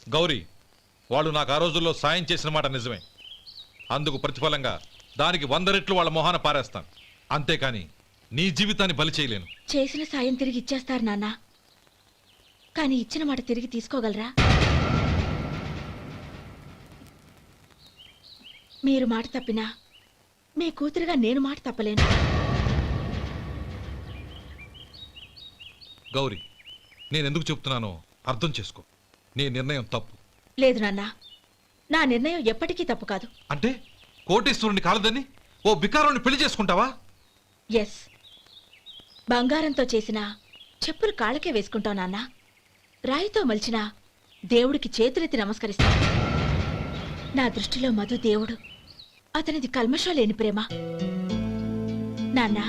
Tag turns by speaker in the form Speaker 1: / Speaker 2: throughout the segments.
Speaker 1: గౌరీ, వాళ్ళు నాకు ఆ రోజుల్లో సాయం చేసిన మాట నిజమే. అందుకు ప్రతిఫలంగా దానికి 100 రెట్లు వాళ్ళ మొహాన పారేస్తాను. అంతేకాని నీ జీవితాన్ని బలి చేయలేను.
Speaker 2: చేసిన సాయం తిరిగి ఇచ్చేస్తారు నాన్న, కానీ ఇచ్చిన మాట తిరిగి తీసుకోగలరా? మీరు మాట తప్పినా మీ కూతురుగా నేను మాట తప్పలేను.
Speaker 1: గౌరీ, నేనెందుకు చెప్తున్నానో అర్థం చేసుకో. నీ నిర్ణయం తప్పు.
Speaker 2: లేదు నాన్న, నా నిర్ణయం ఎప్పటికీ తప్పు కాదు.
Speaker 1: అంటే కోటీశ్వరుని కాలదని ఓ బికారుని పెళ్లి చేసుకుంటావా?
Speaker 2: ఎస్, బంగారంతో చేసిన చెప్పులు కాళ్ళకే వేసుకుంటావు నాన్న. రాయితో మలిచిన దేవుడికి చేతులెత్తి నమస్కరిస్తాను. నా దృష్టిలో మధు దేవుడు, అతనిది కల్మషం లేని ప్రేమ. నాన్న,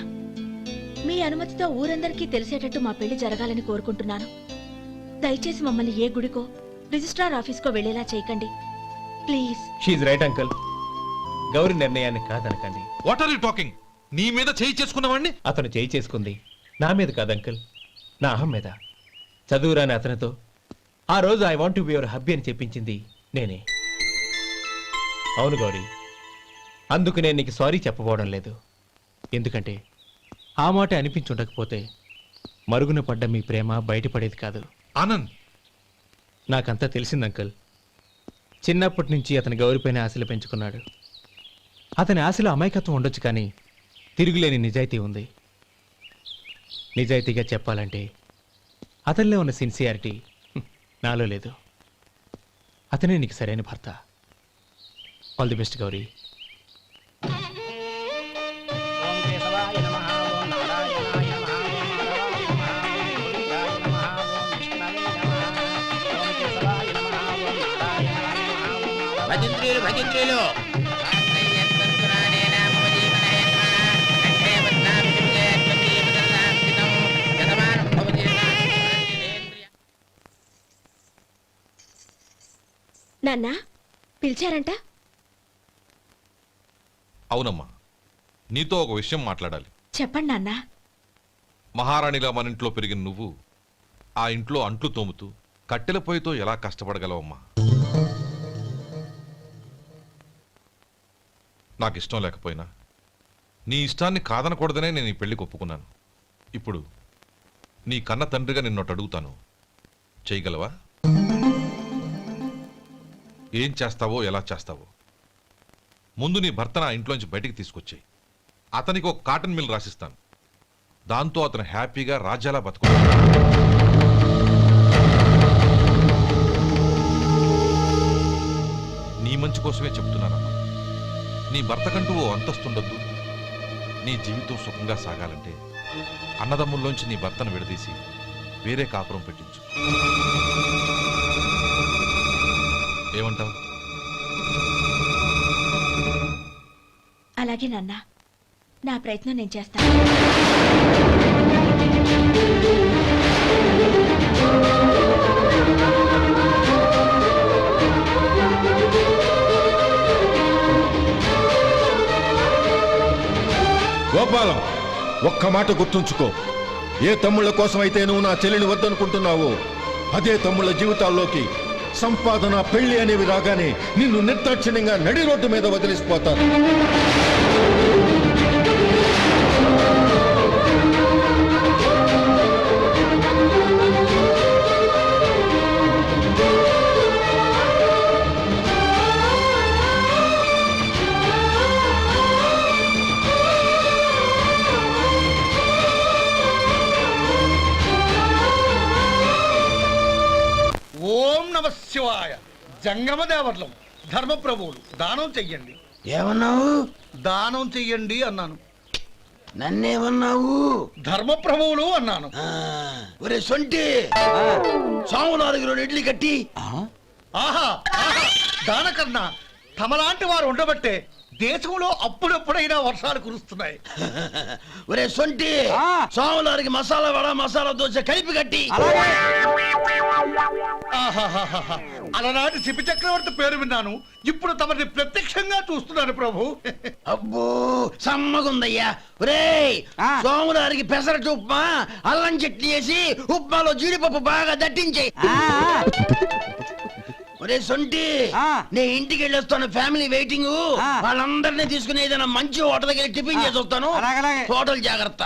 Speaker 2: మీ అనుమతితో ఊరందరికీ తెలిసేటట్టు మా పెళ్లి జరగాలని కోరుకుంటున్నాను. దయచేసి మమ్మల్ని ఏ గుడికో రిజిస్ట్రార్ ఆఫీస్కో వెళ్లేలా చేయకండి ప్లీజ్.
Speaker 3: షీఈ్ రైట్ అంకుల్. గౌరీ నిర్ణయాన్ని కాదనకండి.
Speaker 1: What are you talking? నీ మీద చేయి చేసుకున్నవాడిని
Speaker 3: అతను చేయి చేసుకుంది నా మీద కాదు అంకుల్, నా అహం మీద. చదువురాని అతనితో ఆ రోజు I want to be your hubby అని చెప్పించింది నేనే. అవును గౌరీ, అందుకు నేను నీకు సారీ చెప్పబోవడం లేదు. ఎందుకంటే ఆ మాట అనిపించుండకపోతే మరుగున పడ్డ మీ ప్రేమ బయటపడేది కాదు.
Speaker 1: ఆనంద్,
Speaker 3: నాకంతా తెలిసింది అంకుల్. చిన్నప్పటి నుంచి అతని గౌరీపైన ఆశలు పెంచుకున్నాడు. అతని ఆశలో అమాయకత్వం ఉండొచ్చు, కానీ తిరుగులేని నిజాయితీ ఉంది. నిజాయితీగా చెప్పాలంటే అతనిలో ఉన్న సిన్సియారిటీ నాలో లేదు. అతనే నీకు సరైన భర్త. All the best Gauri.
Speaker 4: భజంత్రీలు
Speaker 2: నాన్న, పిలిచారంట?
Speaker 1: అవునమ్మా, నీతో ఒక విషయం మాట్లాడాలి.
Speaker 2: చెప్పండి నాన్న.
Speaker 1: మహారాణిలా మన ఇంట్లో పెరిగిన నువ్వు ఆ ఇంట్లో అంట్లు తోముతూ కట్టెల పొయ్యితో ఎలా కష్టపడగలవమ్మా? నాకు ఇష్టం లేకపోయినా నీ ఇష్టాన్ని కాదనకూడదనే నేను ఈ పెళ్లికి ఒప్పుకున్నాను. ఇప్పుడు నీ కన్న తండ్రిగా నిన్నొట్టు అడుగుతాను, చేయగలవా? ఏం చేస్తావో, ఎలా చేస్తావో ముందు నీ భర్తను ఆ ఇంట్లోంచి బయటికి తీసుకొచ్చాయి. అతనికి ఒక కాటన్ మిల్ రాసిస్తాను. దాంతో అతను హ్యాపీగా రాజ్యాలా బతుకుతాడు. నీ మంచి కోసమే చెప్తున్నానమ్మా. నీ భర్తకంటూ ఓ అంతస్తుండొద్దు. నీ జీవితం సుఖంగా సాగాలంటే అన్నదమ్ముల్లోంచి నీ భర్తను విడదీసి వేరే కాపురం పెట్టించు. ఏమంటావు?
Speaker 2: అలాగే నాన్న, నా ప్రయత్నం నేను చేస్తాను.
Speaker 5: గోపాలం, ఒక్క మాట గుర్తుంచుకో. ఏ తమ్ముళ్ళ కోసం అయితే నువ్వు నా చెల్లిని వద్దనుకుంటున్నావో అదే తమ్ముళ్ళ జీవితాల్లోకి సంపాదన, పెళ్లి అనేవి రాగానే నిన్ను నిర్దాక్షిణ్యంగా నడి రోడ్డు మీద వదిలిసిపోతారు.
Speaker 6: ఓం నమ శివాయ. జంగమ దేవర్లం, ధర్మప్రభువులు, దానం చెయ్యండి.
Speaker 4: ఏమన్నావు?
Speaker 6: దానం చెయ్యండి అన్నాను.
Speaker 4: నన్నేమన్నావు?
Speaker 6: ధర్మప్రభువులు అన్నాను.
Speaker 4: ఒరే సొంటి, సాము 4 ఇడ్లీ కట్టి.
Speaker 6: ఆహా ఆహా, దానకన్నా తమలాంటి వారు ఉండబట్టే దేశంలో అప్పుడెప్పుడైనా వర్షాలు కురుస్తున్నాయి.
Speaker 4: ఒరే సొంటి, సాములారికి మసాలా వడ, మసాలా దోశ కలిపి కట్టి.
Speaker 6: ఆహాహాహా, అలనాటి శిపి చక్రవర్తి పేరు విన్నాను, ఇప్పుడు తమని ప్రత్యక్షంగా చూస్తున్నాను ప్రభు.
Speaker 4: అబ్బో సమ్మగుందయ్యా. ఒరే సోములారికి పెసరట్టు ఉప్మా, అల్లం చట్నీ వేసి ఉప్మాలో జీడిపప్పు బాగా దట్టించే. ఒరే సొంటి నే ఇంటికి వెళ్ళొస్తాను, ఫ్యామిలీ వెయిటింగ్. వాళ్ళందరినీ తీసుకుని ఏదైనా మంచి హోటల్ దగ్గర టిఫిన్ చేసి వస్తాను. హోటల్ జాగ్రత్త.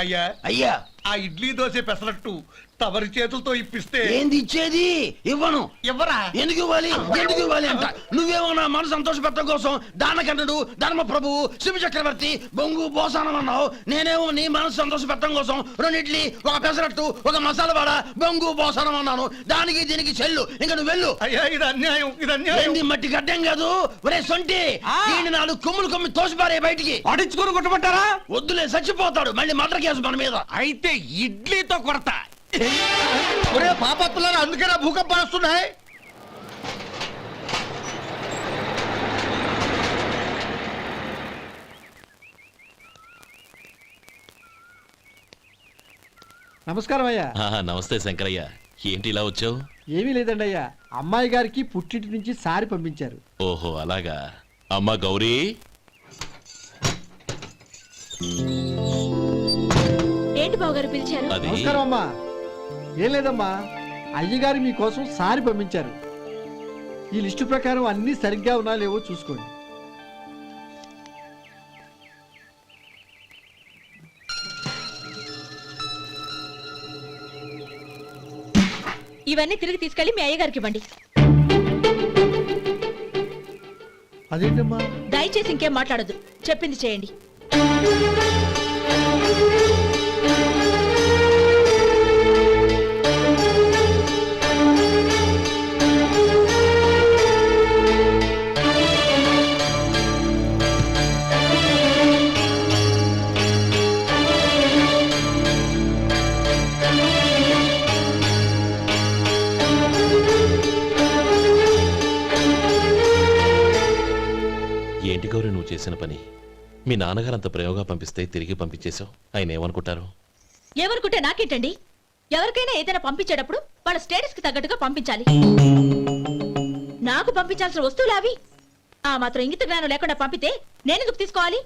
Speaker 6: అయ్యా
Speaker 4: అయ్యా,
Speaker 6: ఆ ఇడ్లీ దోశ పెసరట్టు తమరి చేతులతో ఇప్పిస్తే
Speaker 4: ఏంది ఇచ్చేది? ఇవ్వను.
Speaker 6: ఎవరా
Speaker 4: ఎందుకు ఇవ్వాలి? ఎందుకు ఇవ్వాలి అంట? నువ్వేమన్నా మన సంతోష పెట్టడం కోసం దానకంటుడు, ధర్మ ప్రభువు, శివ చక్రవర్తి, బొంగు బోసానం అన్నావు. నేనేమో నీ మనసు సంతోష పెట్టడం కోసం 2 ఇడ్లీ, ఒక పెసరట్టు, ఒక మసాలా వడ, బొంగు బోసానం అన్నాను. దానికి దీనికి చెల్లు. ఇంకా నువ్వు వెళ్ళు.
Speaker 6: అయ్యా ఇది అన్యాయం, ఇది అన్యాయం.
Speaker 4: ఏంది మట్టి గడ్డం కాదు. ఒరే సొంటి, ఈయన 4 కొమ్ములు తోసిపారే బయటికి.
Speaker 6: పడించుకొని కొట్టమంటారా?
Speaker 4: వద్దులే, చచ్చిపోతాడు. మళ్ళీ మర్డర్ కేసు మన మీద.
Speaker 6: అయితే ఇడ్లీతో కొడతా. ఒరే పాపత్తులారా, అందుకేనా భూకంపాలు వస్తున్నాయి?
Speaker 7: నమస్కారం అయ్యా.
Speaker 8: నమస్తే శంకరయ్య, ఏంటి ఇలా వచ్చావు?
Speaker 7: ఏమీ లేదండి అయ్యా, అమ్మాయి గారికి పుట్టింటి నుంచి సారి పంపించారు.
Speaker 8: ఓహో అలాగా. అమ్మా గౌరీ,
Speaker 2: ఏంటి బావగారు పిలిచారు?
Speaker 8: అది
Speaker 7: నమస్కారం అమ్మా. ఏం లేదమ్మా, అయ్యగారు మీకోసం సారి పంపించారు. ఈ లిస్టు ప్రకారం అన్ని సరిగ్గా ఉన్నా లేవో చూసుకోండి.
Speaker 2: ఇవన్నీ తిరిగి తీసుకెళ్లి మీ అయ్యగారికి ఇవ్వండి.
Speaker 7: అదేంటమ్మా?
Speaker 2: దయచేసి ఇంకేం మాట్లాడొద్దు, చెప్పింది చేయండి.
Speaker 8: ఏంటి గౌరీ నువ్వు చేసిన పని? మీ నాన్నగారు అంత ప్రేమగా పంపిస్తే తిరిగి పంపించేశావు. ఆయన ఏమనుకుంటారు?
Speaker 2: ఎవరుకుంటే నాకేంటండి? ఎవరికైనా ఏదైనా పంపించేటప్పుడు వాళ్ళ స్టేటస్ కి తగ్గట్టుగా పంపించాలి. నాకు పంపించాల్సిన వస్తువులు అవి. ఆ మాత్రం ఇంగిత జ్ఞానం లేకుండా పంపితే నేనెందుకు తీసుకోవాలి?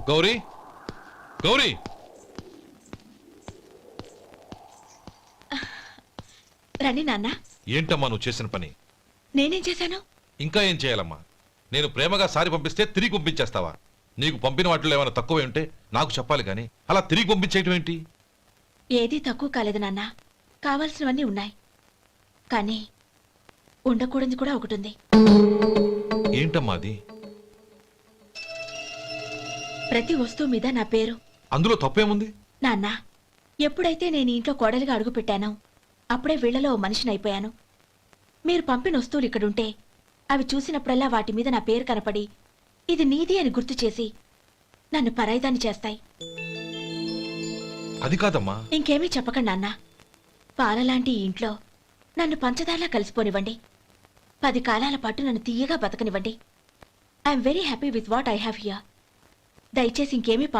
Speaker 1: గౌరీ, గౌరీ,
Speaker 2: రండి నాన్న.
Speaker 1: ఏంటమ్మా నువ్వు చేసిన పని?
Speaker 2: నేనేం చేశాను?
Speaker 1: ఇంకా ఏం చేయాలమ్మా? నేను ప్రేమగా సారి పంపిస్తే తిరిగి పంపించేస్తావా? నీకు పంపిన వాటిలో ఏమైనా తక్కువ ఉంటే నాకు చెప్పాలి కానీ అలా తిరిగి పంపించేయటం ఏంటి?
Speaker 2: ఏదీ తక్కువ కాలేదు నాన్న, కావాల్సినవన్నీ ఉన్నాయి. కానీ ఉండకూడదు కూడా ఒకటి ఉంది.
Speaker 1: ఏంటమ్మా అది?
Speaker 2: ప్రతి వస్తువు మీద నా పేరు.
Speaker 1: అందులో తప్పేముంది?
Speaker 2: నాన్న, ఎప్పుడైతే నేను ఇంట్లో కోడలిగా అడుగు పెట్టానో అప్పుడే వీళ్లలో ఓ మనిషిని అయిపోయాను. మీరు పంపిన వస్తువులు ఇక్కడుంటే అవి చూసినప్పుడల్లా వాటి మీద నా పేరు కనపడి ఇది నీది అని గుర్తు చేసి నన్ను పరాయిదాన్ని చేస్తాయి.
Speaker 1: అది కాదమ్మా.
Speaker 2: ఇంకేమీ చెప్పకండి నాన్న. పాలలాంటి ఈ ఇంట్లో నన్ను పంచదారలా కలిసిపోనివ్వండి. 10 కాలాల పాటు నన్ను తీయగా బతకనివ్వండి. I'm very happy with what I have here. దయచేసి ఇంకేమీ